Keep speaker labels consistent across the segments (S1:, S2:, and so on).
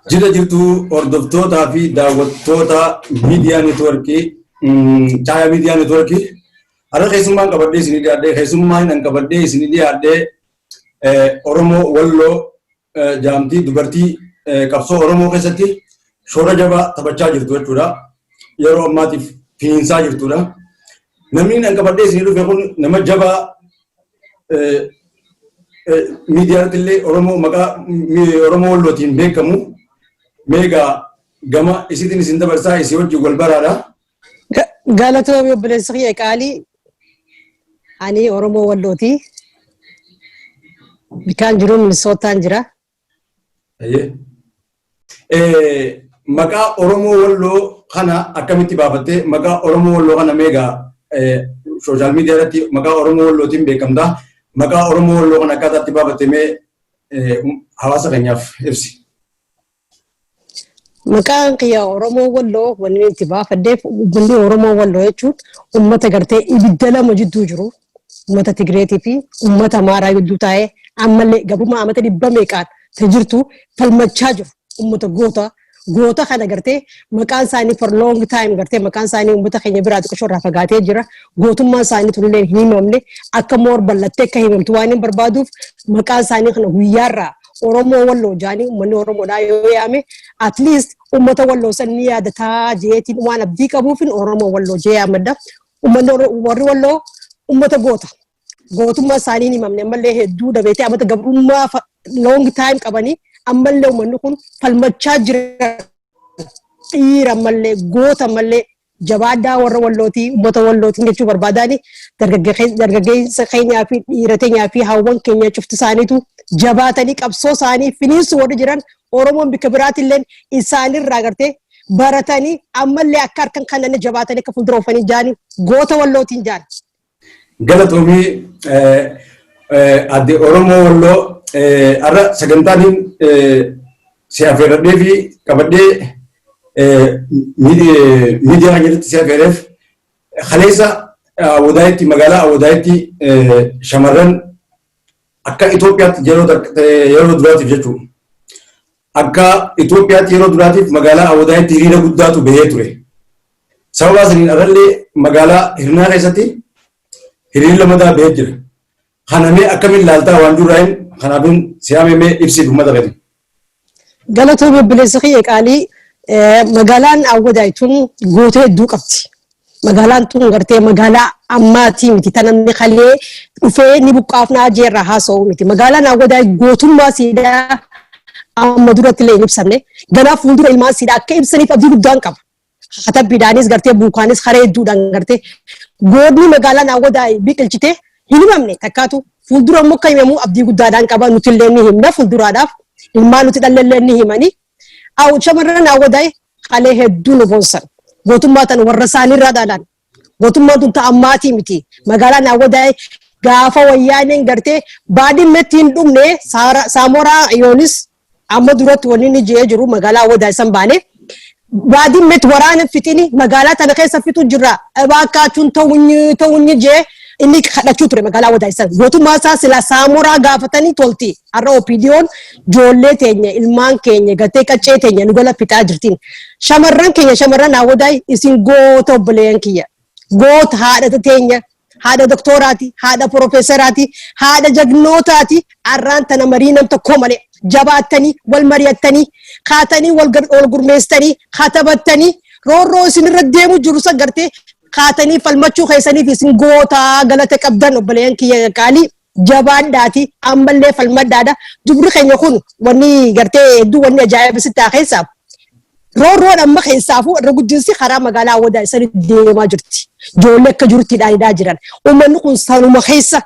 S1: Jira jirtu hordoftoota fi daawwattoota miidiyaa neetwoorkii caayaa miidiyaa neetwoorkii har'a keessummaan qabadhee isinii dhiyaadhee keessummaan hin qabadhee isinii dhiyaadhee Oromoo Walloo jaamtii dubartii qabsoo Oromoo keessatti shoora jabaa taphachaa jirtu jechuudha. Yeroo ammaatiif fiinsaa jirtudha. Namni hin qabadhee isinii dhufe kun nama jabaa miidiyaatti illee Oromoo maqaa Oromoo Wallootiin beekamu. Mega gama isitin isin dabarsaa isii wajjin wal baraadha.
S2: Galatoomii obboleessa kiyya qaalii ani Oromoo Wallooti. Bikaan jiru Minisootaan jira.
S1: Maqaa Oromoo Walloo kana akkamitti baafattee maqaa Oromoo Walloo kana meegaa sooshaal miidiyaa irratti maqaa Oromoo Wallootiin beekamta. Maqaa Oromoo Walloo kana akkaataatti baafattee mee hawaasa keenyaaf ibsi.
S2: Maqaan kiyya Oromoo Walloo wanni itti baafadheef uummanni Oromoo Walloo jechuun uummata gartee ibidda lama jidduu jiru. Uummata Tigreetii fi uummata Amaaraa gidduu taa'ee ammallee gabrummaa amata dhibba meeqaan jirtu falmachaa jiru. Uummata goota kana gartee maqaan isaanii for long time gartee maqaan isaanii uummata keenya biraa xiqqoo irraa fagaatee jira. Gootummaan isaanii tullee hin himamne akka moor ballattee akka himamtu waan hin barbaaduuf maqaan isaanii kana guyyaarraa Oromoo Walloo jaanii uummanni Oromoodhaa yoo yaame at least uummata Walloo sanni yaadataa jeetiin waan abdii qabuufin Oromoo Walloo jee yaamadda. Uummanni warri Walloo uummata gootummaa isaanii hin himamne ammallee hedduu dabeetee amata gabrummaa long time qabanii ammallee uummanni kun falmachaa jira. Dhiira ammallee goota ammallee jabaaddaa warra Wallootii uummata Wallootiin jechuu barbaadaani dargaggeessa keenyaa fi dhiira keenyaa fi hawwan keenya cufti isaaniitu jabaatanii qabsoo isaanii finiinsu warri jiran Oromoon bika biraatillee isaanirraa gartee baratanii ammallee akka harkan kanneen jabaatanii akka fuuldura oofanii jaanii goota Wallootiin jaan.
S1: Galatoomii adde Oromoo Walloo har'a sagantaan si affeerradhee fi qabadhee miidiyaa kan jedhutti si affeereef kaleessa Awwadaayitti magaalaa Awwadaayitti shamarran akka Itoophiyaatti yeroo duraatiif jechuudha. Akka Itoophiyaatti yeroo duraatiif magaalaa Awwadaayitti hiriira guddaatu bahee ture. Sababa saniin irrallee magaalaa Hirnaa keessatti hiriirri lamadaa bahee jira. Kanamee akkamiin laaltaa waan duraa'in kanaafin siyaamee ibsiif uummata gadi.
S2: Galatoomii obboleessa kiyya qaalii magaalaan Awwadaayituun gootee hedduu qabdi. Magaalaan tun gartee magaalaa ammaatii miti tan namni kalee dhufee ni buqqaafnaa jeerraa haasa'u miti. Magaalaan Awwadaay gootummaa siidaa amma duratti illee hin ibsamne. Ganaaf fuuldura ilmaan siidaa akka ibsaniif abdii guddaan qaba. Katabbiidhaanis gartee buukaanis haree hedduudhaan gartee goodni magaalaan Awwadaay biqilchitee hin himamne takkaatu fuuldura immoo akka himamu abdii guddaadhaan qaba. Nuti illee ni himna fuulduraadhaaf ilmaan nuti dhallee ni himanii. Shamarran Awwadaay kalee hedduu nu boonsan. Gootummaa tan warra isaaniirraa dhaalan. Gootummaan tun ta'ammaatii miti. Magaalaan Awwadaay gaafa wayyaaneen gartee baadiyyaatti hin dhumne Saamoraa Yoonis amma duratti wanni inni jee jiru magaalaa Awwadaay san baane. Baadiyyaatti waraana fixini magaalaa tana keessa fixu jirra. Baakaachuun ta'uunyi jee inni kadhachuu ture magaalaa Awwadaay san. Gootummaa isaa sila Saamoraa gaafatanii tolti. Har'a OPDO'n ijoollee teenya ilmaan keenya gatee qaccee teenya nu gala fixaa jirtiin. Shamarran keenya shamarran Awwadaay isin goota obboleeyyan kiyya. Goota haadha teenya haadha doktooraati haadha piroofeesaraati haadha jagnootaati arraan tana marii nam tokko malee jabaattanii wal mari'attanii kaatanii wal gurmeessanii katabattanii roorroo isinirra deemu jiru san gartee kaatanii falmachuu keessaniif isin goota galata qabdan obboleeyyan kiyya qaalii. Jabaadhaati ammallee falmadhaadha. Dubri keenya kun wanni gartee hedduu wanni ajaa'ibsitti keessaa roorroon amma keessaafuu irra guddinsi karaa magaalaa Awwadaay sanitti deemaa jirti. Ijoollee akka jirutti dhaanidaa jiran. Uummanni kun sanuma keessa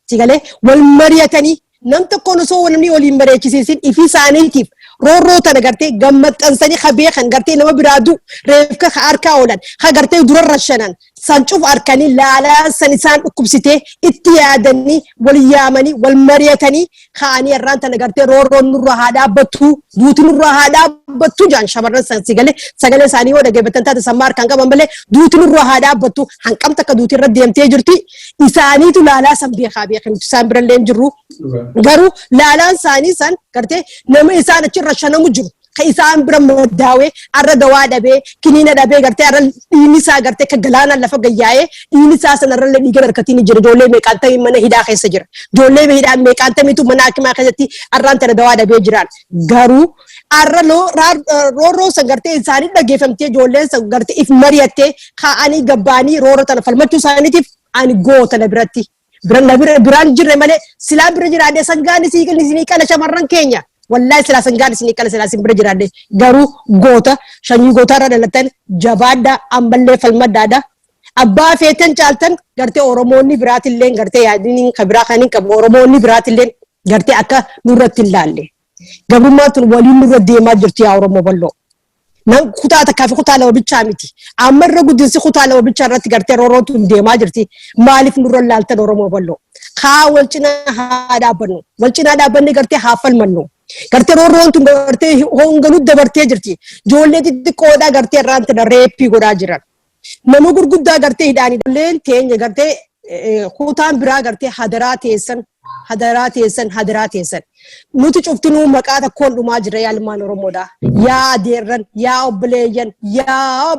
S2: sigalee wal mari'atanii nam tokkoon osoo namni waliin mari'achisiisin ifi isaaniitiif roorroo tana gartee gammaxxansanii kabee kan gartee nama biraa du'u reefka harkaa oolan ka gartee durarra shanan san cuf arkanii laalaa san isaan dhukkubsitee itti yaadanii wal yaamanii wal mari'atanii kaanii irraan tana gartee roorroon nurra haa dhaabbattu duuti nurra haa dhaabbattu jaan shamarran san sagalee isaanii yoo dhageeffatan taate sammaa harkaan qaban malee duuti nurra haa dhaabbattu hanqamta akka duuti irra deemtee jirti isaaniitu laalaa san beekaa isaan birallee hin jirru garuu laalaan isaanii san gartee nama isaan achirra shanamu jiru كإسان برم داوي أرى دوا دبي كنينا دبي قرتي أرى إنسا قرتي كجلانا لفق جاي إنسا سنرى اللي يقدر كتيني جر جولي مكانتي من هدا خيس جر جولي بهدا مكانتي ميتو مناك ما خيستي أرى أنت دوا دبي جران غارو أرى لو رو سنقرتي إنساني دقي فهمتي جولي سنقرتي إف مريتي خاني جباني رو تنا فالمتو ساني تف أنا جو تنا برتي بران جر ماله سلام برجر عند سنجاني سيكل كلا شمرن كينيا والله سلا سنجاني سيكل سلا برجر عند غارو غوتا شني غوتا رادلتن جبادا أمبلة فالمدادا أبا فيتن چالتن غرتي أوروموني برات اللين غرتي يادين خبرا خانين كب أوروموني برات اللين غرتي أكا نورت اللالي قبل ما تنولي نورت ديما جرتي أورومو بلو نان خطا تكافي خطا لو بيتشاميتي أمر رجو دنسي خطا لو بيتشارت غرتي رورو ديما جرتي مالف نور اللالتن أورومو بلو خاولتنا هذا بنو ولتنا هذا بني غرتي حافل منو غرتي رورو تون غرتي هونغلو دبرتي جرتي جولي دي كودا غرتي رانت ريبي غورا جران نمو غرغدا غرتي هداني لين تين غرتي خوتان برا غرتي حضرات يسن نوتي شفتنو مقاتا كون دوما جرا يا لمان رومودا يا ديرن يا اوبليين يا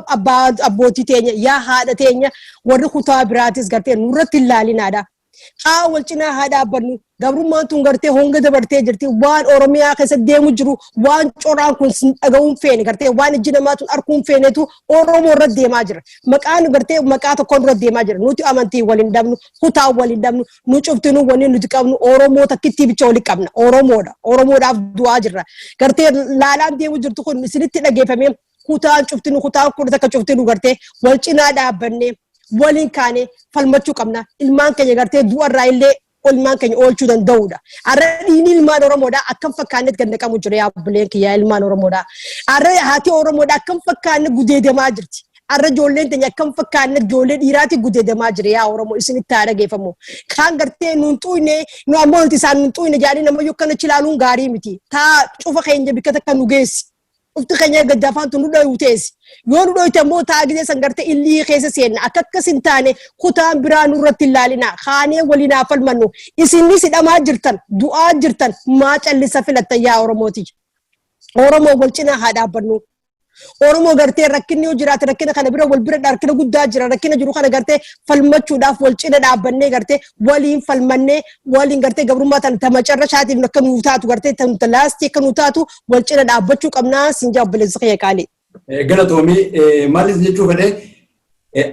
S2: ابوتي تينيا يا هادا تينيا ور خوتا براتس غرتي نورت اللالي نادا خاولتنا هذا بنو قبل ما تنقرتي هونغ دبرتي جرتي وان أوروميا كيس ديمو جرو وان چوران كون أقوم فين قرتي وان الجنمات أركون فينتو أورومو رد ماجر مكان قرتي مكاتو كون رد ماجر نوتي أمانتي ولندمنو خطا ولندمنو نوشفتنو وني نتكامنو أورومو تكتي بيشولي كامنا أورومو دا دواجر قرتي لالان ديمو جرتو كون مسلتي لقي فمين خطا شفتنو خطا كورتك شفتنو قرتي والچنا دا بني ولين كاني فالمتشو كمنا المان كان يغرتي دوار رايلي المان كان يقولشو دان دودا أرديني المان ورمودا أكم فكانت كنكا مجريا بلينك يا المان ورمودا أرد هاتي ورمودا أكم فكانت قديد ماجرتي أرد جولين تنيا كم فكانت جولين إيراتي قديد ماجريا ورمو إسني تارا جيفمو كان غرتي نونتويني نو أمول تسان نونتويني جاري نمو يوكنا چلالون غاري متي تا شوفا خينجا بكتا كنوغيسي uftkhanya gadafan tunu do utees yoonu do itamo taagide sangarta illi khaysa seen akakka sintane khutaan biranu ratillalina khane walina falmanu isinni sidama jirtan du'a jirtan ma callisa filatta ya oromo golchina hada bannu oromo garte rakkinni jirat rakkina kana bira wal bira darkina gudda jira rakkina jiru kana garte falmachu daf walchina dhabanne garte walin falmanne walin garte gabruma tan tamacarrashati nakkan utatu garte tan lasti kan utatu walchina dhabachu qabna sinja bilizqiya qali
S1: galatomi malis jechu fade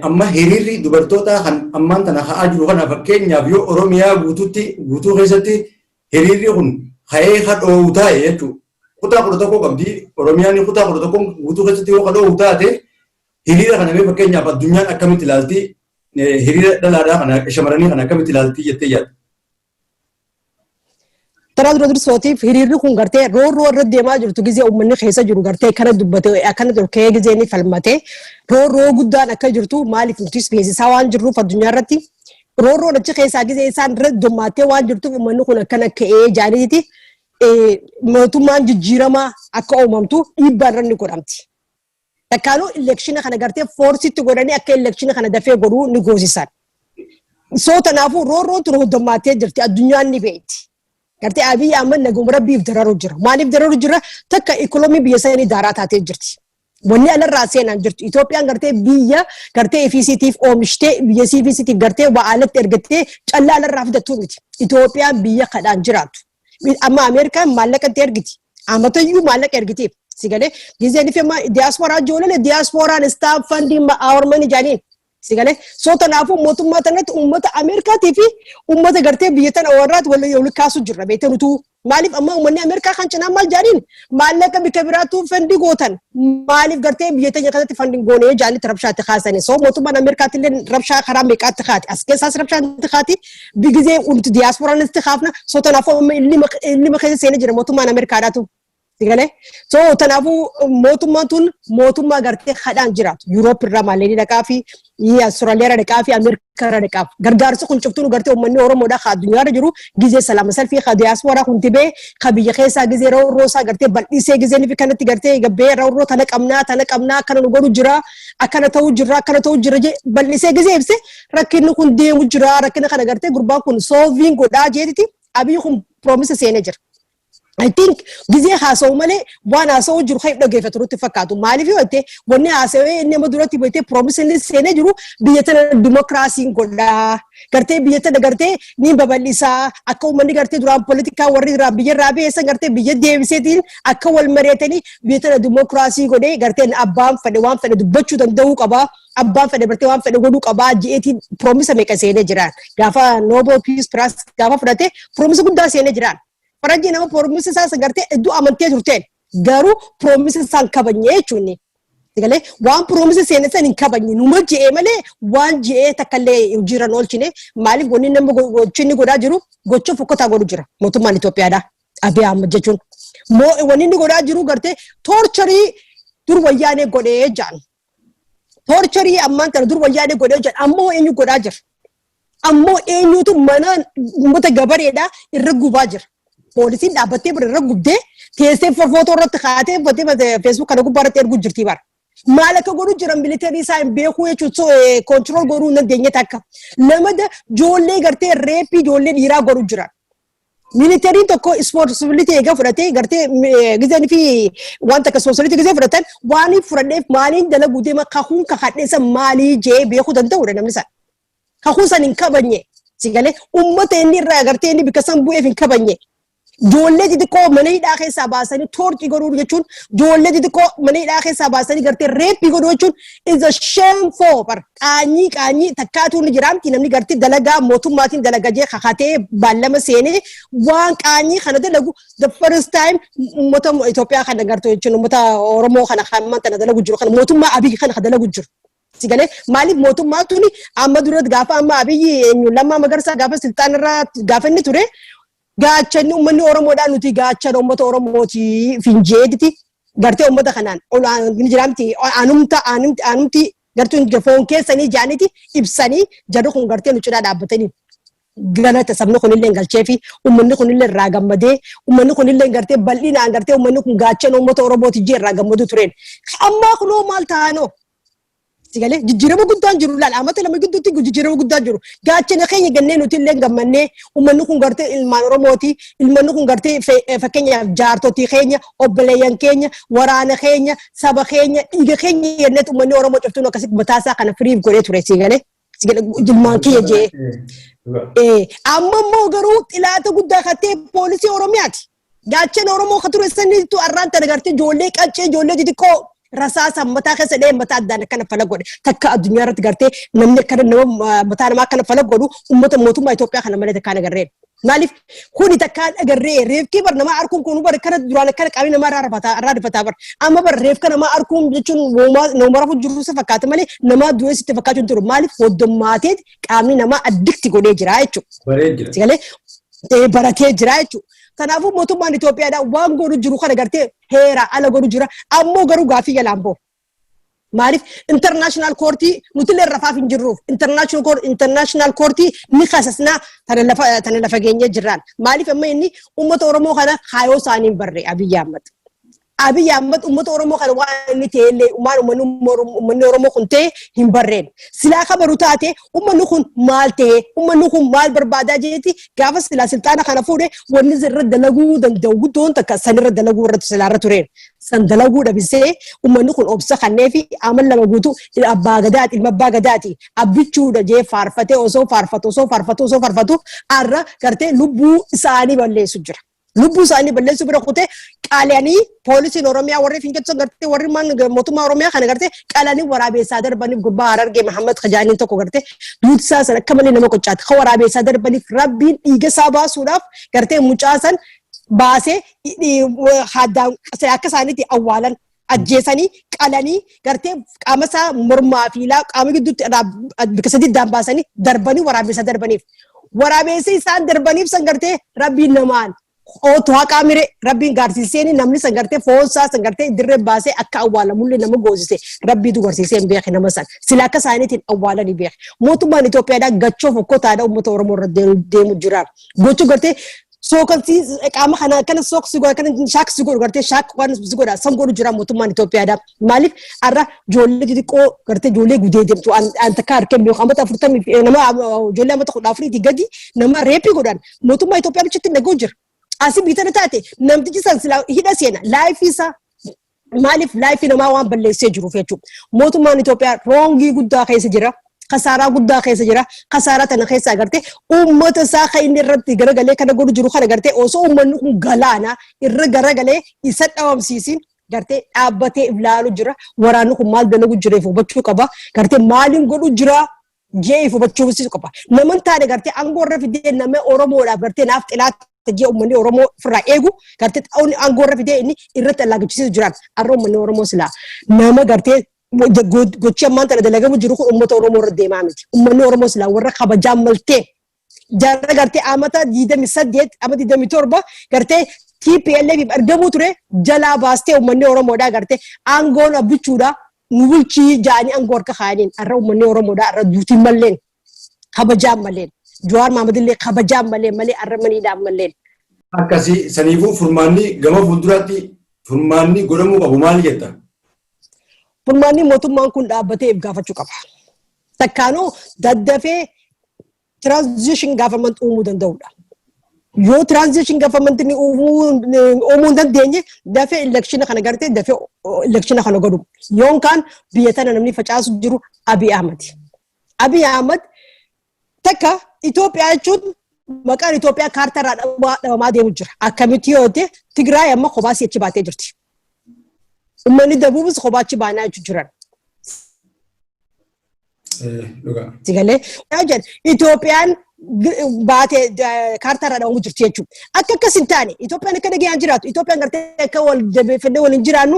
S1: amma hiriri dubartoota kan amman tan haa jiru kana fakkeenyaaf yoo oromiyaa guutuu keessatti hiriri kun hayee hadhootaa jechu kutaa protokol qabdi oromiyaan kutaa protokol guutuu keessatti yoo kadhoo utaate hiriira kana mee fakkeenyaaf addunyaan akkamitti ilaalti hiriira dhalaadhaa kana shamarranii kana akkamitti ilaalti jettee yaadda.
S2: Taraa dura dursootiif hiriirri kun gartee roorroo irra deemaa jirtu gizee uummanni keessa jiru gartee kana dubbate akkana jiru kee gizee ni falmate roorroo guddaan akka jirtu maaliif nutis beeksisaa waan jirruuf addunyaa irratti roorroon achi keessaa gizee isaan irra dommaatee waan jirtuuf uummanni kun akkana ka'ee jaaniiti. mootummaan jijjiiramaa akka uumamtu dhiibbaan ranni godhamti. Takkaanuu elekshiina kana gartee foorsitti godhanii akka elekshiina kana dafee godhuu ni goosisan. Soo tanaafuu roorroon tun hoddommaatee jirti addunyaan ni beekti. Gartee Abiy Ahmed naguma rabbiif dararu jira. Maaliif dararu jira? Takka ikoonoomii biyya sanii daaraa taatee jirti. Wanni alarraa seenaan jirtu. Itoophiyaan gartee biyya gartee EFCTif oomishtee biyya CVCTif gartee waa alatti ergattee callaa alarraa fidattuu miti. Itoophiyaan biyya kadhaan jiraatu. Amma Amerikaan maallaqa ergiti. Amatayyuu maallaqa ergitiif. Sigale gizeen ifema diaspora joolale diasporaan staff funding awurmani jaaniin. Sigale soo tanaafuu mootummaa tanatti uummata Ameerikaatii fi uummata gartee biyya tana warraat wal kaasu jirra beektanutu. Maaliif amma uummanni Ameerikaa kan cinaa maal jaaniin maallaqa bika biraatu funding gootan. Maaliif gartee biyya tanya kanatti funding goonee jaanitti rabshaatti kaasanii. Soo mootummaan Ameerikaatti illee rabshaa karaa meeqaatti kaati. As keessaas rabshaatti kaati. Bigizee ulti diasporaan itti kaafna. Soo tanaafuu ilma keessa seenee jira mootummaan Ameerikaadhaatu. Sigale so tanaafuu mootummaan tun mootummaa gartee hadhaan jiraatu Yuuroop irraa maallee dhaqaa fi Austraaliyaa dhaqaa fi Ameerikaa dhaqaa gargaarsa kun cuftuun gartee uummanni Oromoodhaa addunyaa irra jiru gizee salaama salfii diaspora kun tibee biyya keessaa gizee roorroosaa gartee bal'isee gizee nifi kanatti gartee gabbee roorroo tana qabnaa akkana nu godhu jira akkana ta'uu jira bal'isee gizee ibse rakkinni kun deemu jira rakkina kana gartee gurbaan kun solviin godhaa jeetiti Abiy kun promise seenee jira. I think gizee haasa'u malee waan haasa'u jiru kan dhaggeeffatu nutti fakkaatu. Maaliif yoo ta'e wanni haasa'ee inni amma duratti beekte promising seenee jiru biyya tana dimokiraasiin godhaa. Gartee biyya tana gartee ni babal'isaa akka uummanni gartee duraan poolitikaa warri irraa biyya irraa beesan gartee biyya deebiseetiin akka wal mari'atanii biyya tana dimokiraasii godhee gartee abbaan fedhe waan fedhe dubbachuu danda'uu qabaa. Abbaan fedhe bartee waan fedhe godhuu qabaa jeetiin promise meeqa seenee jiraan. Gaafa Nobel Peace Prize gaafa fudhatee promise guddaa seenee jiraan. Farajii nama promise isaa sagartee iddoo amantee turteen garuu promise isaan kabanyee jechuun galee waan promise seenee san hin kabanye numa je'ee malee waan je'ee takkallee jiran oolchine maaliif wanni nama gochini godhaa jiru gocha fokkotaa godhu jira mootummaan Itoophiyaadha Abiy Ahmed jechuun wanni inni godhaa jiru gartee torturii dur wayyaanee godhee jaan torturii ammaan kana dur wayyaanee godhee jaan ammoo eenyu godhaa jira ammoo eenyutu mana uummata gabareedhaa irra gubaa jira. Poolisiin dhaabbattee bira irra gubdee teessee footoo irratti kaatee Facebook kana gubbaa irratti erguu jirti bara. Maal akka godhu jiran militarii isaa hin beekuu jechuun control godhuu hin dandeenye takka. Lamada ijoollee gartee reeppii ijoollee dhiiraa godhu jiran. Militariin tokko responsibility egaa fudhatee gartee gizanii fi wanta akka responsibility gizee fudhatan waan fudhanneef maaliin dalaguu deema kahuun kakadheessa maalii jee beekuu danda'udha namni sana. Kahuun san hin kabanye. Sigalee uummata inni irraa gartee inni bikka san bu'eef hin kabanye. Ijoollee xixiqqoo mana hidhaa keessaa baasanii tortii godhuu jechuun ijoollee xixiqqoo mana hidhaa keessaa baasanii gartee reeppii godhuu jechuun is a shameful qaanyii takkaatuun jiraamti namni gartee dalagaa mootummaatiin dalagajee kakatee baallama seenee waan qaanyii kana dalagu the first time uummata Itoophiyaa kana gartee jechuun uummata Oromoo kana hammaan tana dalagu jiru kana mootummaa Abiy kana dalagu jiru. Sigalee maaliif mootummaa tuni amma duratti gaafa amma Abiy Lammaa Magarsaa gaafa siltaanirraa gaafa inni ture gaachanni uummanni Oromoodhaan nuti gaachana uummata Oromooti finjeediti gartee uummata kanaan ni jiraamti aanumti gartuun foon keessanii jaaniti ibsanii jarri kun gartee nu cinaa dhaabbatanii galata sabni kunillee galchee fi uummanni kunillee irraa gammadee uummanni kunillee gartee bal'inaan gartee uummanni kun gaachana uummata Oromooti jee irraa gammadu tureen amma kunoo maal taanoo Sigalee jijjiirama guddaan jiru laal amata lama gidduutti jijjiirama guddaan jiru gaachana keenya gannee nuti illee gammannee uummanni kun gartee ilmaan Oromooti ilmanni kun gartee fakkeenyaaf jaartotii keenya obboleeyyan keenya waraana keenya saba keenya dhiiga keenya yennee uummanni Oromoo cuftuun akkasitti mataasaa kana firiif godhee ture sigalee ilmaan kiyya jee amma immoo garuu xilaata guddaa kattee poolisii Oromiyaati gaachana Oromoo ka ture saniitu arraan tana gartee ijoollee qaccee ijoollee xixiqqoo rasaasa mataa keessa dhee mataa addaan akkana fala godhe takka addunyaa irratti gartee namni akkana nama mataa namaa akkana fala godhu uummata mootummaa Itoophiyaa kana malee takkaan agarreen maaliif kuni takkaan agarree reefkii bar namaa arkuun kun bar kana duraan akkana qabii namaa irraa rifataa bar amma bar reefka namaa arkuun jechuun nama rafu jiru si fakkaata malee namaa du'ee sitti fakkaachuu hin jiru maaliif hoddommaateet qaamni namaa addikti godhee jira jechuudha. Baratee jira jechuudha. Kanaafuu mootummaan Itoophiyaadhaan waan godhu jiru kana gartee heera ala godhu jira ammoo garuu gaafii jalaan boo. Maaliif international courtii nuti illee rafaaf hin jirruuf international courtii ni kaasasnaa tana lafa geenyee jirraan maaliif amma inni uummata Oromoo kana haayoo isaaniin barree Abiy Ahmed. Abiy Ahmed uummata Oromoo kana waan inni ta'ellee uummanni Oromoo kun ta'e hin barreen. Silaa kabaru taate uummanni kun maal ta'e uummanni kun maal barbaadaa jeeti gaafa silaa siltaana kana fuudhe wanni irra dalaguu danda'u guddoon takka san irra dalaguu irratti silaarra tureen. San dalaguu dhabisee uummanni kun obsa kannee fi amal lama guutu abbaa gadaati ilma abbaa gadaati abbichuudha jee faarfatee osoo faarfatu arra gartee lubbuu isaanii balleessu jira. Lubbuu isaanii balleessu bira kutee qaalanii poolisiin Oromiyaa warri fincatsan gartee warri mootummaa Oromiyaa kana gartee qaalanii waraabeessaa darbaniif gubbaa Harargee Mahammad Kajaaniin tokko gartee duuti isaa sana akka malee nama qocaati ka waraabeessaa darbaniif rabbiin dhiiga isaa baasuudhaaf gartee mucaasan baasee haddaan akka isaaniitti awwaalan ajjeesanii qalanii gartee qaama isaa mormaa fi qaama gidduutti bika sadiiddaan baasanii darbanii waraabeessaa darbaniif waraabeessi isaan darbaniif san gartee rabbiin namaan Otu haqa mire rabbiin gaarsiiseen namni san gartee foonsaa san gartee dirree baasee akka awwaalamullee nama goosise rabbiitu garsiisee hin beekne nama san sila akka isaaniitiin awwaalanii beek mootummaan Itoophiyaadhaan gachoo fokkotaadha uummata Oromoo irra deemu jira gochuu gartee sookansi qaama kana sooksi godha kana shaaksi godhu gartee shaak waan godha san godhu jira mootummaan Itoophiyaadhaan maaliif arra ijoollee xixiqqoo gartee ijoollee gudee deemtu an takka harkeen beeku amata 40 nama ijoollee amata 14 gadi nama reepii godhan mootummaa Itoophiyaa bichatti nagoo jira. Asi bitana taate namtichi san sila hidha seena life isa maaliif life namaa waan balleessee jiruuf jechuudha. Mootummaan Itoophiyaa roongii guddaa keessa jira. Khasaaraa guddaa keessa jira. Khasaaraa tana keessa agartee uummata isaa kan inni irratti garagalee kana godhu jiru kana agartee osoo uummanni kun galaana irra garagalee isa dhawamsiisin gartee dhaabbatee ilaalu jira. Waraanni kun maal dalagu jireef hubachuu qaba. Gartee maaliin godhu jira jeef hubachuu qaba. Naman taane gartee aangoo irra fidee nama Oromoodhaaf gartee naaf xilaata tajee uummanni Oromoo firraa eegu gartee aangoo irra fidee inni irratti allaagachiisu jiraan. Arra uummanni Oromoo silaa nama gartee gochi ammaan tana dalagamu jiru kun uummata Oromoo irra deemaa miti. Uummanni Oromoo silaa warra kabajaan maltee jaarraa gartee amata 28 amata 27 gartee TPLF argamu ture jalaa baastee uummanni Oromoodhaa gartee aangoon abbichuudha nu bulchii jaanii aangoo harka kaaniin arra uummanni Oromoodhaa arra duutiin malleen kabajaan malleen Jawaar Maammadillee kabajaan malee arra maniidhaan malleen.
S1: Akkasii saniifuu furmaanni gama fuulduraatti furmaanni godhamuu qabu maal jetta?
S2: Furmaanni mootummaan kun dhaabbatee gaafachuu qaba. Takkaanoo daddafee transition government uumuu danda'udha. Yoo transition government ni uumuu dandeenye dafee election kana gartee dafee election kana godhu. Yoon kaan biyya tana namni facaasu jiru Abiy Ahmed. Abiy Ahmed takka Itoophiyaa jechuun maqaan Itoophiyaa kaartaa irraa dhabamaa deemu jira. Akkamitti yoo ta'e Tigraay amma kophaa achi baatee jirti. Uummanni Dabuubis kophaa achi baanaa jiran. Sigalee Itoophiyaan baatee kaartaa irraa dhabamu jirti jechuudha. Akka akkas hin taane Itoophiyaan akka dhagayaan jiraatu Itoophiyaan gartee akka wal jabeeffannee waliin jiraannu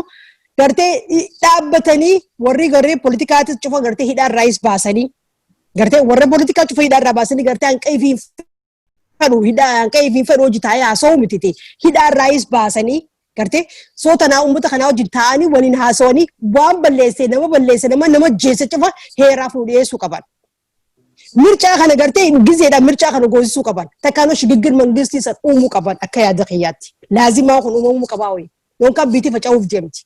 S2: gartee dhaabbatanii warri garee politikaatis cufa gartee hidhaan raayis baasanii gartee warra politikaa cufa hidhaan irraa baasanii gartee hanqa'iifiin fedhu hojii taa'ee haasa'uu mititi hidhaan raayis baasanii gartee sootanaa uummata kanaa wajjin taa'anii waliin haasa'anii waan balleessee nama jeesse cufa heeraa fuudheessuu qaban. Mircaa kana gartee gizeedhaan mircaa kana goosisuu qaban. Takkaanoo shigigir mangistii san uumuu qaban akka yaada kiyyaatti. Laazimaa kun uumamuu qabaa ho'i. Yookaan biitii faca'uuf deemti.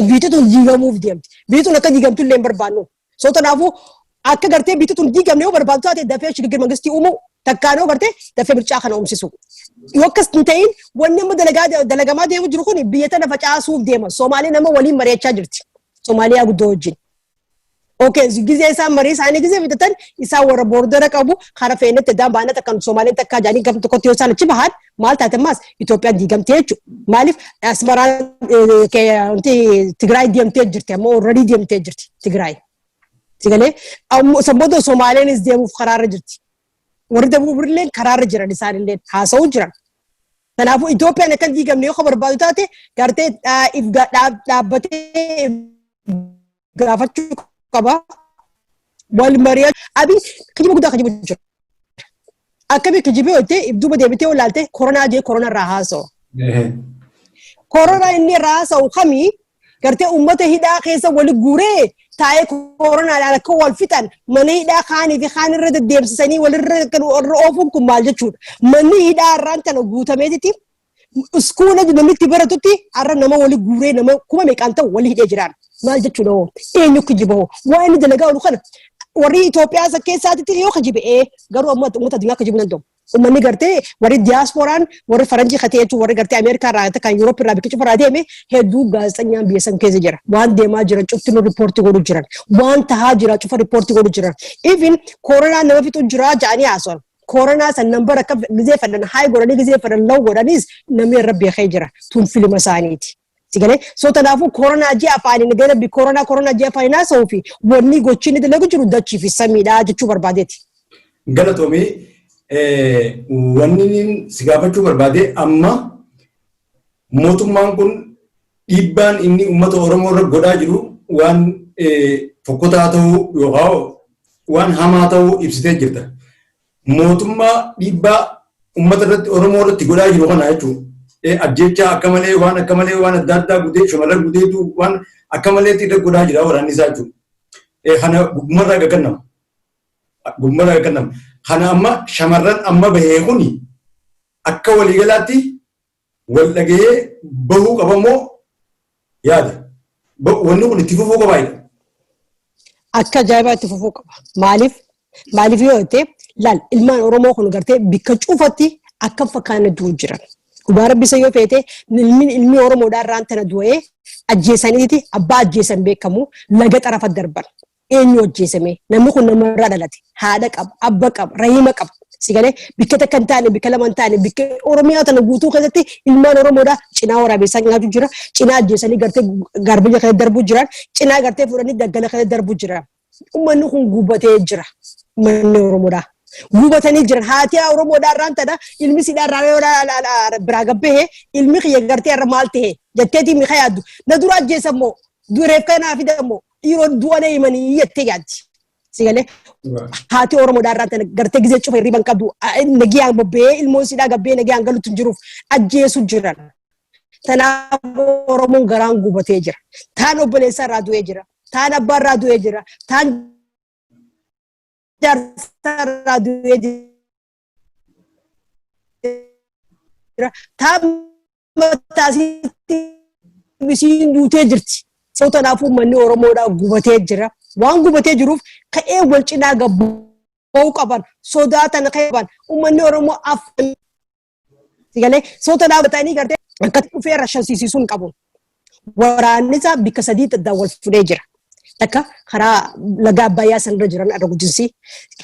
S2: Biitii tun diigamuuf deemti. Biitii tun akka diigamtu illee hin barbaannu. Sootanaafuu akka gartee biitii tun diigamne yoo barbaaddu taate dafee shigigir mangistii uumuu takkaanoo gartee dafee mircaa kana uumsisu. Yoo akkas hin ta'in wanni amma dalagamaa deemu jiru kun biyya tana facaasuuf deema. Soomaalii nama waliin mari'achaa jirti. Soomaaliyaa guddoo wajjin. Okay, gizee isaan marii isaanii gizee bitatan isaan warra boordara qabu kara feenetti daan baanata kan Soomaaliin takka jaanii gam tokkotti yoo isaan achi bahan maal taate ammas Itoophiyaan diigamtee jechuudha. Maaliif Asmaraan Tigraay deemtee jirti ammoo already deemtee jirti Tigraay. Sigalee sammuu Soomaaleenis deemuuf karaarra jirti. Warri Dabuubillee karaarra jiran isaanillee haasa'uu jiran. Kanaafuu Itoophiyaan akka diigamne yoo barbaadu taate gartee dhaabbatee gaafachuu qaba. Wal mari'aa Abiy kijiba guddaa kijibu jira. Akkami kijibee hojjete ibduuba deebitee olaalte koronaa jee koronaa irraa haasa'u. Koronaa inni irraa haasa'u kamii gartee uummata hidhaa keessa wali guuree taa'ee koronaadhaan akka wal fixan mana hidhaa kaanii fi kaan irra deddeemsisanii walirra oofuun kun maal jechuudha. Manni hidhaa irraan kana guutameetiti iskuula namni itti baratutti har'a nama wali guuree nama kuma meeqaan ta'u wali hidhee jiraan. Maal jechuudha hoo eenyu kijiboo waa inni dalagaa oolu kana warri Itoophiyaa isa keessaatti yoo kijibee garuu amma uummata addunyaa kijibuu danda'u. Uummanni gartee warri diyaaspooraan warri faranjii katee jechuun warri gartee Ameerikaa irraa kan Yuuroop irraa biqilu irraa deeme hedduu gaazexeessaan biyya san keessa jira. Waan deemaa jiran cufti nu riippoortii godhu jiran waan tahaa jira cufa riippoortii godhu jiran. Even koronaa nama fixu jira ja'anii haasa'an. Koronaa san nambar akka gizee fadhan haay godhanii gizee fadhan law godhanis namni irra beekee jira tun filima isaaniiti. Sigalee sootanaafuu koronaa ji'a afaaniin gara bi koronaa ji'a afaaniin haasa'uu fi wanni gochiin dalagu jiru dachii fi samiidhaa jechuu barbaadeeti.
S1: Galatoomii wanni si gaafachuu barbaade amma mootummaan kun dhiibbaan inni uummata Oromoo irra godhaa jiru waan fokkotaa ta'uu yookaan waan hamaa ta'uu ibsitee jirta. Mootummaa dhiibbaa uummata irratti Oromoo irratti godhaa jiru kana jechuudha. Ajjechaa akka malee waan adda addaa gudee shamarran gudeetu waan akka malee irra godhaa jira waraanni isaa jechuudha. Kana gummarraa gaggannama. Kana amma shamarran amma bahee kuni akka waliigalaatti wal dhagee bahuu qabamoo yaada. Wanni kun itti fufuu qabaayidha.
S2: Akka ajaa'ibaa itti fufuu qaba. Maaliif yoo ta'e laal ilmaan Oromoo kun gartee bikka cuufatti akka fakkaanne du'u jiran. Rabbi sayyoo feete ilmi Oromoodhaa irraan tana du'ee ajjeesaniiti abbaa ajjeesan beekamu laga xarafa darban. Eenyu ajjeesame namni kun namarraa dhalate haadha qaba abba qaba rahima qaba. Sigalee bikka takka hin taane bikka lama hin taane bikka Oromiyaa tana guutuu keessatti ilmaan Oromoodhaa cinaa waraabessaa nyaatu jira. Cinaa ajjeesanii gartee garbiyya keessa darbuu jiran. Cinaa gartee fuudhanii daggala keessa darbuu jiran. Uummanni kun gubatee jira. Uummanni Oromoodhaa. Gubatanii jiran haati Oromoodhaa irraan tana ilmi sidhaa irraa biraa gabbee ilmi kiyya gartee irra maal ta'e jetteetii mi yaaddu na dura ajjeesan moo dureef kanaa fidan moo dhiiroo du'a na himanii jettee yaaddi. Sigalee haati Oromoodhaa irraan tana gartee gizee cufa hirriban qabdu nagiyaan bobbee ilmoon sidhaa gabbee nagiyaan galuutu hin jiruuf ajjeesu jiran. Tanaaf Oromoon garaan gubatee jira. Taan obboleessaa irraa du'ee jira. Taan abbaa irraa du'ee jira. Taan jaarsaa du'ee jira. Taan mataasitti bisiin duutee jirti. Sababa kanaafuu uummanni Oromoodhaa gubatee jira. Waan gubatee jiruuf ka'ee wal cinaa gabba'uu qaban sodaatan qaban uummanni Oromoo afaan sigalee sababa dhaabbatanii gartee akka dhufee rashansiisuun qabu. Waraannisa bikka sadii wal fudhee jira. Takka karaa laga Abbayyaa sanarra jiran adda guddinsi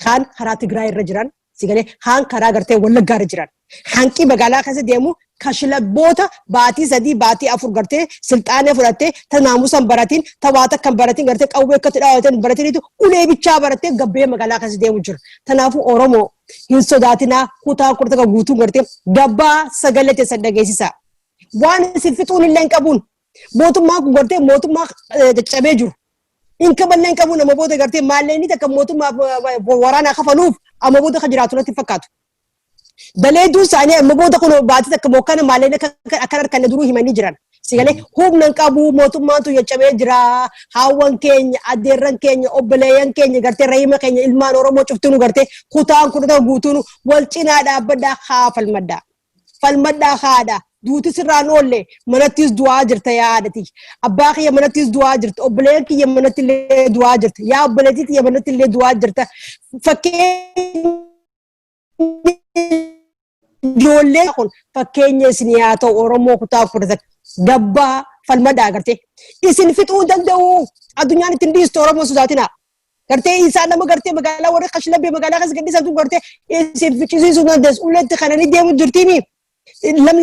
S2: kaan karaa Tigraay irra jiran sigalee kaan karaa gartee Wallaggaa irra jiran. Hanqi magaalaa keessa deemu kashlabboota baatii sadii baatii afur gartee silxaanee fudhattee tanaamusan baratiin tawaata kan baratiin gartee qawwee akkatti dhaawatan baratiniitu ulee bichaa barattee gabbee magaalaa keessa deemu jira. Kanaafuu Oromoo hin sodaatinaa kutaa kurtaka guutuu gartee gabbaa sagalee teessa dhageessisa. Waan isin fixuun illee hin qabuun mootummaa kun gartee mootummaa caccabee jiru. Inka balleen qabu nama booda gartee maalleen takka mootummaa waraanaa kafaluuf amma booda kan jiraatu natti fakkaatu. Dalee duusaanii amma booda kun baatii takka mokkana maalleen akka harkaan duruu himanii jiran. Sigalee humna qabu mootummaatu yaccabee jira. Haawwan keenya, addeerran keenya, obboleeyyan keenya gartee rahima keenya ilmaan Oromoo cuftuunu gartee kutaan kurta guutuunu wal cinaa dhaabbadhaa haa falmaddaa. Falmaddaa haadha. Duuti sirraan oolle manattis du'aa jirta yaadati. Abbaa kiyya manattis du'aa jirta. Obboleeyyan kiyya manatti illee du'aa jirta. Yaa obboleettii kiyya manatti illee du'aa jirta. Ijoollee kun fakkeenya isin yaa ta'u Oromoo kutaa fudhatan gabbaa falmadhaa gartee. Isin fixuu danda'u addunyaan ittiin dhiistu Oromoo sodaatinaa. Gartee isaan nama gartee magaalaa warra kashlabbee magaalaa keessa gadhiisatu gartee isin ficcisiisuu dandeessu. Ulleetti kananii deemu jirtiimi.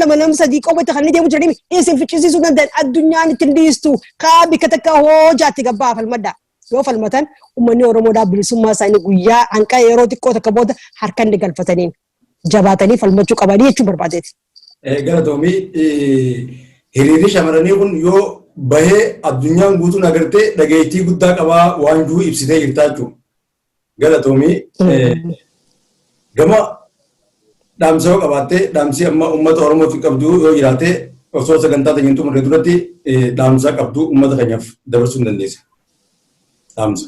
S2: Lama sadii qobatti kan deemu jiranii isin ficcisiisuu danda'an addunyaan ittiin dhiistu kaa bikka takka hoojaatti gabbaa falmadhaa. Yoo falmatan uummanni Oromoodhaa bilisummaa isaanii guyyaa hanqa yeroo xiqqoo takka booda harka inni galfataniin jabaatanii falmachuu qabanii jechuun barbaadeeti.
S1: Galatoomii hiriirri shamarranii kun yoo bahee addunyaan guutuun agartee dhageettii guddaa qabaa waan jiru ibsitee jirtaa jechuudha. Galatoomii gama dhaamsa yoo qabaattee dhaamsi amma uummata Oromoof qabdu yoo jiraate osoo sagantaa ta'een xumurree duratti dhaamsa qabdu uummata keenyaaf dabarsuu hin dandeessa. Dhaamsa.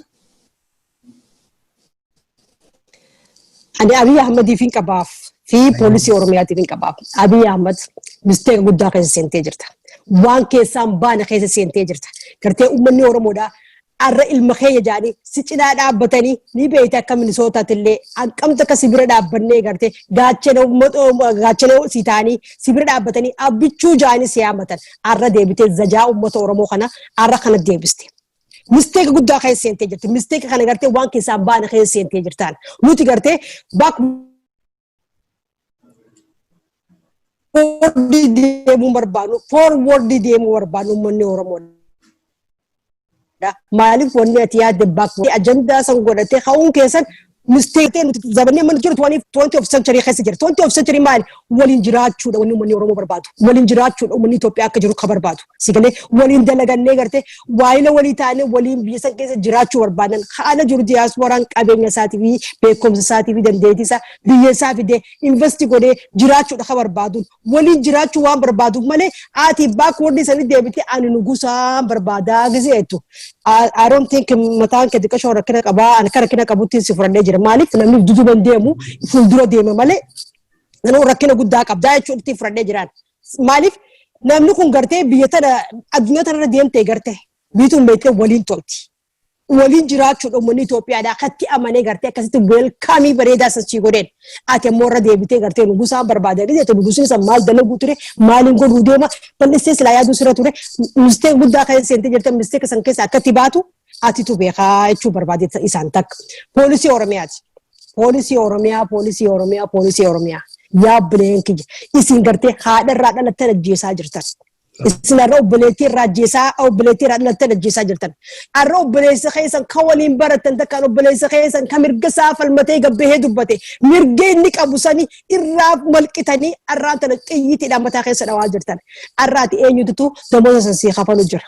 S2: Ani Abiy Ahmediif hin qabaaf fi poolisii Oromiyaatiif hin qabaaf. Abiy Ahmed misteeka guddaa keessa seentee jirta. Waan keessaan baana keessa seentee jirta. Gartee uummanni Oromoodhaa arra ilma keenya jaanii si cinaa dhaabbatanii ni beeyte akka Minisootaatti illee hanqamta akka sibira dhaabbannee gartee gaachana si taanii sibira dhaabbatanii abbichuu jaanii si yaamatan arra deebitee zajaa uummata Oromoo kana arra kana deebiste. Misteeka guddaa keessa seentee jirti. Misteeka kana gartee waan keessaan baana keessa seentee jirtaan. Nuti gartee forward deemuu barbaadu uummanni Oromoo. Maaliif wanni ati yaadde bakka ajandaa san godhatee ka'uun keessan misteekii nuti zabanee mana jiru 20 of century keessa jira. 20 of century maali waliin jiraachuudha wanni uummanni Oromoo barbaadu. Waliin jiraachuudha uummanni Itoophiyaa akka jiru ka barbaadu. Sigalee waliin dalagannee gartee waayila walii taanee waliin biyya san keessa jiraachuu barbaadan. Haala jiru diyaaspooraan qabeenya isaatii fi beekumsa isaatii fi dandeettii isaa biyya isaa fidee investi godhee jiraachuudha ka barbaadu. Waliin jiraachuu waan barbaaduuf malee ati baakwoordii sanii deebitee ani nugusaan barbaadaa gizeetu. I don't think mataan kee xiqqashoo rakkina qabaa ani kan rakkina qabutti si fudhannee jira. Maaliif namni duduban deemu fuuldura deema malee namni rakkina guddaa qabdaa jechuun itti fudhannee jiraan. Maaliif namni kun gartee biyya tana addunyaa tanarra deemtee gartee biituun beektee waliin tolti. waliin jiraachuudha uummanni Itoophiyaadhaa akkatti amanee gartee akkasitti welkaamii bareedaa sachii godheen ati ammoo irra deebitee gartee nugusaan barbaadanii jechuudha nugusiin san maal dalaguu ture maaliin godhuu deema bal'istee silaa yaaduu sirra ture mistee guddaa kan seentee jirtan mistee san keessa akkatti baatu atitu beekaa jechuu barbaadee isaan takka poolisii Oromiyaati. Poolisii Oromiyaa yaa bileen kiyya isin gartee haadha irraa dhalattee ajjeesaa jirtan. Isin arra obboleettii irraa dhalattee ajjeesaa jirtan. Arra obboleessa keessan kan waliin baratan takkaan obboleessa keessan kan mirga isaa falmatee gabbahee dubbate mirga inni qabu sanii irraa malqitanii arraan tana xiyyiitiidhaan mataa keessa dhawaa jirtan. Arraati eenyutu damooza san sii kafalu jira.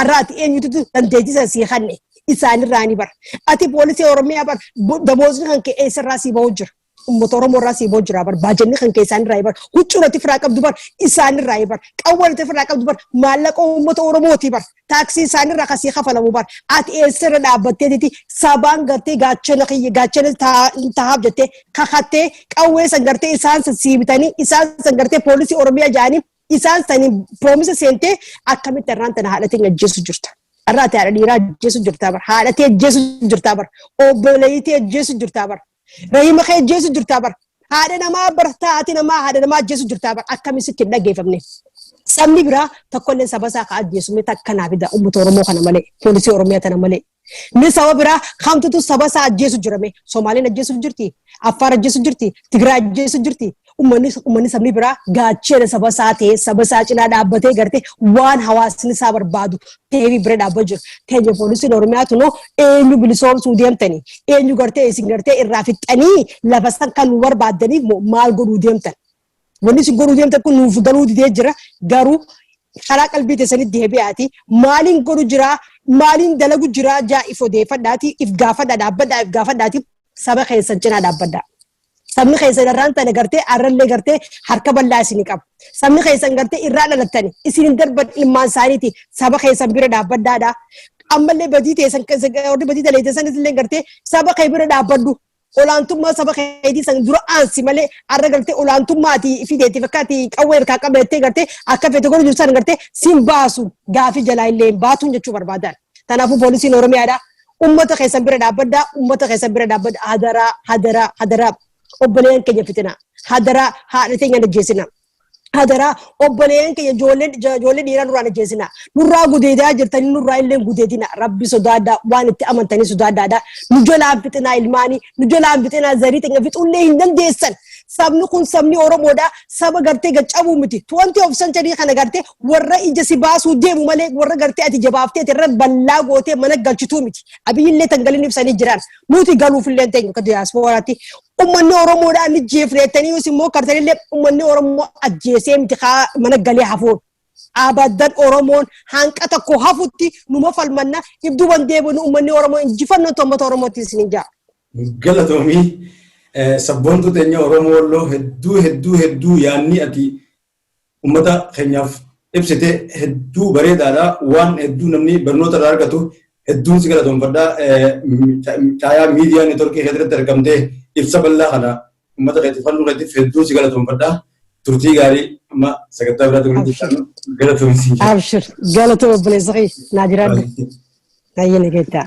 S2: Arraati eenyutu dandeettii san sii kanne isaanirraa ni bara. Ati poolisii Oromiyaa bara damoozni kan kee eessarraa sii bahu jira. Uummata Oromoo irraa sii bahu jira bara baajanni kan kee isaanirraa bara huccuurratti firaa qabdu bara isaanirraa bara qawwalatti firaa qabdu bara maallaqa uummata Oromooti bara taaksii isaanirraa kasii kafalamu bara ati eessarra dhaabbatteeti sabaan gartee gaachana taa'aaf jettee kakattee qawwee san gartee isaan sii bitanii isaan san gartee poolisii Oromiyaa jaanii isaan sanii proomisa seentee akkamitti irraan tana haadhatiin ajjeesu jirta. Arraati haadha dhiiraa ajjeesu jirtaa bara haadhatee ajjeesu jirtaa bara obboleeyyitii ajjeesu jirtaa bara rahima kee ajjeesu jirtaa bara haadha namaa bara taati namaa haadha namaa ajjeesu jirtaa bara akkamitti hin dhaggeeffamne sabni biraa tokkollee saba isaa ka ajjeesume takka naaf ida uummata Oromoo kana malee poolisii Oromiyaa tana malee ni saba biraa kamtutu saba isaa ajjeesu jirame Somaaliin ajjeesu jirti Affaar ajjeesu jirti Tigraay ajjeesu jirti ummanni sabni biraa gaachana saba isaa ta'ee saba isaa cinaa dhaabbatee gartee waan hawaasni isaa barbaadu ta'ee bira dhaabbatu jira. Teenya poolisiin Oromiyaatu noo eenyu bilisoomsuu deemtanii eenyu gartee isin gartee irraa fixxanii lafa san kan nu barbaadaniif maal godhuu deemtan. Wanni isin godhuu deemtan kun nuuf galuu didee jira garuu karaa qalbii teessanitti deebi'aati maaliin godhu jira maaliin dalagu jira jaa'if odeeffadhaati if gaafadhaati saba keessan cinaa dhaabbadhaa. Sabni keessan irraan tana gartee arrallee gartee harka bal'aa isinii qabu. Sabni keessan gartee irraa dhalattani isin darban ilmaan isaaniiti saba keessan bira dhaabbadhaadha. Ammallee badii teessan warri badii daleessan illee gartee saba kee bira dhaabbadhu. Olaantummaa saba keetii san dura aansi malee arra gartee olaantummaati fideetti fakkaati qawwee harkaa qabattee gartee akka feete godhu jirsan gartee siin baasu gaafii jalaa illee baatuun jechuu barbaadan. Kanaafuu poolisiin Oromiyaadha. Uummata keessan bira dhaabbadhaa. Uummata keessan bira dhaabbadhaa. Hadaraa. Obboleen keenya fitina hadaraa haadha teenya ajjeesina hadaraa obboleen keenya ijoollee dhiiraa nurraa ajjeesina nurraa gudeedaa jirtanii nurraa illee gudeedina rabbi sodaadhaa waan itti amantanii sodaadhaadhaa nu jalaan fixinaa ilmaanii nu jalaan fixinaa zarii teenya fixullee hin dandeessan sabni kun sabni Oromoodha saba gartee gaccabuu miti 20th century kana gartee warra ija si baasuu deemu malee warra gartee ati jabaaftee irra ballaa gootee mana galchituu miti abiyyillee tangalin ibsanii jiran nuti galuufillee teenyu ka diyaasporaatti ummanni Oromoodhaan ni jeefreettanii yookiin immoo kartanillee ummanni Oromoo ajjeesee miti mana galee hafuun abadan Oromoon hanqa tokko hafutti numa falmanna ibduban deebinu ummanni Oromoo injifannoo uummata Oromootti isin jaa.
S1: Galatoomii sabboontu teenya Oromoo Walloo hedduu yaanni ati ummata keenyaaf ibsite hedduu bareedaadha waan hedduu namni barnoota irraa argatu hedduun si galatoonfadhaa caayaa miidiyaa neetworkii keessatti argamtee ibsa bal'aa kana ummata keetiif fannoo keetiif hedduu si galatoonfadhaa turtii gaarii amma sagantaa biraatti waliin galatoomsi.
S2: Abshir galatooma obboleessa kee naa jiraadhu. Nayyina keettaa.